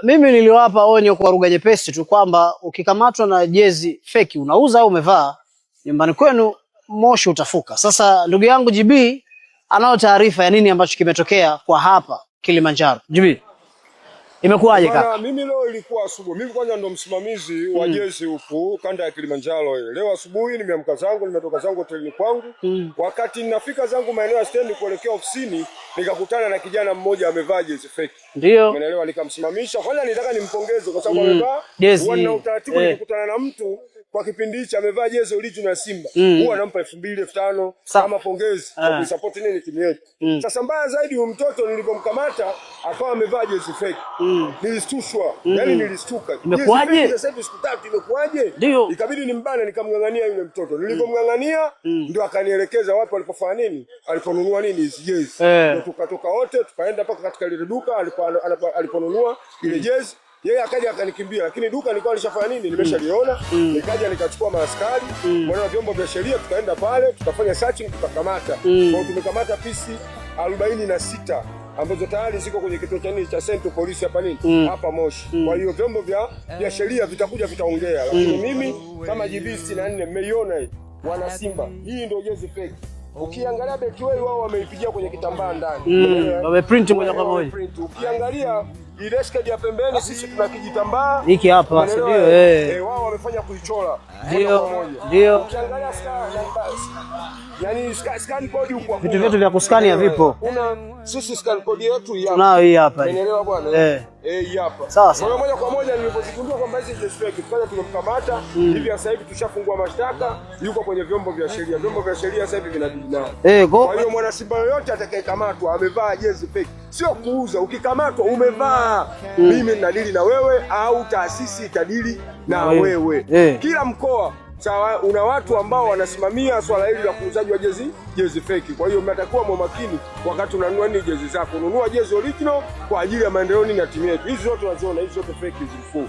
mimi niliwapa onyo kwa lugha nyepesi tu kwamba ukikamatwa na jezi feki unauza au umevaa, nyumbani kwenu moshi utafuka. Sasa ndugu yangu GB anao taarifa ya nini ambacho kimetokea kwa hapa Kilimanjaro. GB, imekuwaje kaka? Mimi leo ilikuwa asubuhi. Mimi kwanza ndo msimamizi wa jezi huku kanda ya Kilimanjaro ile. Leo asubuhi nimeamka zangu, nimetoka zangu hotelini kwangu. Wakati ninafika zangu maeneo ya stendi kuelekea ofisini, nikakutana na kijana mmoja amevaa jezi fake. Ndio. Umeelewa, nikamsimamisha. Kwanza nitaka nimpongeze kwa sababu amevaa wana utaratibu nikutana na mtu kwa kipindi hicho amevaa jezi original ya Simba. Huwa anampa 2000 5000 kama pongezi kwa kusupport nini timu yetu. Sasa mbaya zaidi huyo mtoto nilipomkamata akawa amevaa jezi fake. Nilistushwa. Yaani nilistuka. Imekuaje? Sasa hivi siku 3 imekuaje? Ikabidi nimbane nikamngangania yule mtoto. Nilipomngangania ndio akanielekeza wapi walipofanya nini? Aliponunua nini hizi jezi. Ndio tukatoka wote tukaenda mpaka katika ile duka aliponunua ile jezi. Yeye akaja akanikimbia, lakini duka nilikuwa nilishafanya nini nimeshaliona. Nikaja nikachukua maaskari mwana vyombo vya sheria, tukaenda pale tukafanya searching tukakamata. Kwa tumekamata pisi 46 ambazo tayari ziko kwenye kituo cha Central Police hapa nini hapa Moshi. Kwa hiyo vyombo vya sheria vitakuja vitaongea, lakini mimi kama GB 64 mmeiona hii wana Simba, hii ndio jezi fake. Ukiangalia Betway wao wameipigia kwenye kitambaa ndani. Wameprint moja kwa moja. Ukiangalia ile skedi ya pembeni sisi tuna kijitambaa hiki hapa ndio wao wamefanya kuichora ndio ukiangalia yani scan code huko vitu vyetu vya kuskania vipo sisi scan code yetu hii hapa tunao hii hapa unaelewa bwana hii hapa sasa kwa moja kwa moja nilipozigundua kwamba hizi ni fake tukaja tumemkamata hivi sasa hivi tushafungua mashtaka yuko kwenye vyombo vya sheria sasa hivi vinadili nao kwa hiyo mwana Simba yoyote atakayekamatwa amevaa jezi fake sio kuuza ukikamatwa umevaa mimi ninadili na wewe au taasisi itadili na wewe kila mkoa sawa una watu ambao wanasimamia swala hili la kuuzaji wa jezi fake. Kwa hiyo mnatakiwa mwa makini wakati unanunua ni jezi zako. Ununua jezi original kwa ajili ya maendeleo ya timu yetu. Hizi zote unaziona, hizi zote fake zilikuwa.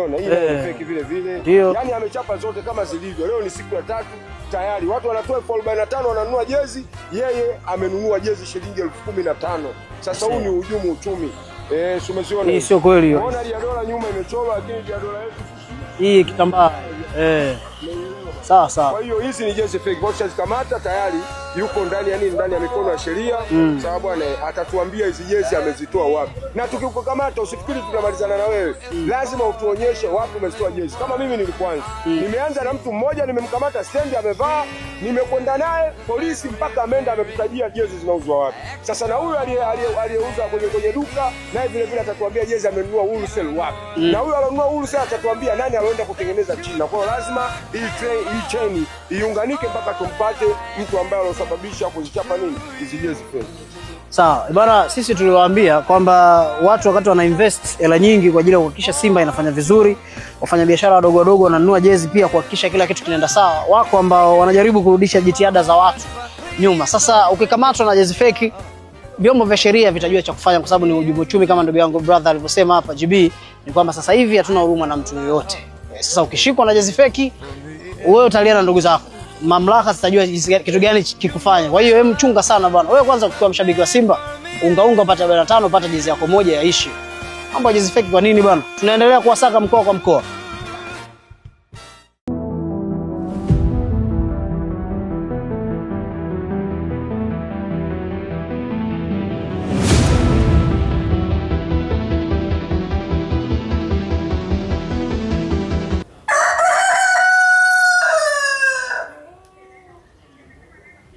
Unaona hii ni fake vile vile. Yaani amechapa zote kama zilivyo. Leo ni siku ya 3 tayari. Watu wanatoa 45 wananunua jezi, yeye amenunua jezi shilingi 15000. Sasa huu ni hujumu uchumi. Umeziona? Hii sio kweli hiyo. Unaona ya dola nyuma imechorwa lakini ya dola yetu hii kitambaa sawa. Kwa hiyo hizi ni jezi fake. Bocha zikamata tayari yuko ndani ya nini ndani ya mikono ya sheria. Sababu bwana atatuambia hizi jezi amezitoa wapi. Na tukikukamata usifikiri tutamalizana na wewe. Lazima utuonyeshe wapi umezitoa jezi. Kama mimi nilikuanza. Nimeanza na mtu mmoja nimemkamata stendi amevaa, nimekwenda naye polisi mpaka ameenda ametutajia jezi zinauzwa wapi. Sasa na huyu aliyeuza kwenye duka naye vile vile atatuambia jezi amenunua wholesale wapi. Na huyu alionunua wholesale atatuambia nani aloenda kutengeneza China. Kwa hiyo lazima hii chain iunganike mpaka tumpate mtu ambaye alosababisha kuzichapa nini hizi jezi fake. Sawa. Bwana sisi tuliwaambia kwamba watu wakati wana invest hela nyingi kwa ajili ya kuhakikisha Simba inafanya vizuri, wafanya biashara wadogo wadogo wananunua jezi pia kuhakikisha kila kitu kinaenda sawa. Wako ambao wanajaribu kurudisha jitihada za watu nyuma. Sasa ukikamatwa na jezi fake, vyombo vya sheria vitajua cha kufanya kwa sababu ni ujumu uchumi kama ndugu yangu brother alivyosema hapa GB, ni kwamba sasa hivi hatuna huruma na mtu yoyote. Sasa ukishikwa na jezi fake, wewe utalia na ndugu zako. Mamlaka zitajua kitu gani kikufanya. Kwa hiyo wewe mchunga sana bwana. Wewe kwanza ukiwa mshabiki wa Simba, unga upata 45 upata jezi yako moja yaishi. Mambo ya jezi fake kwa nini bwana? Tunaendelea kuwasaka mkoa kwa mkoa.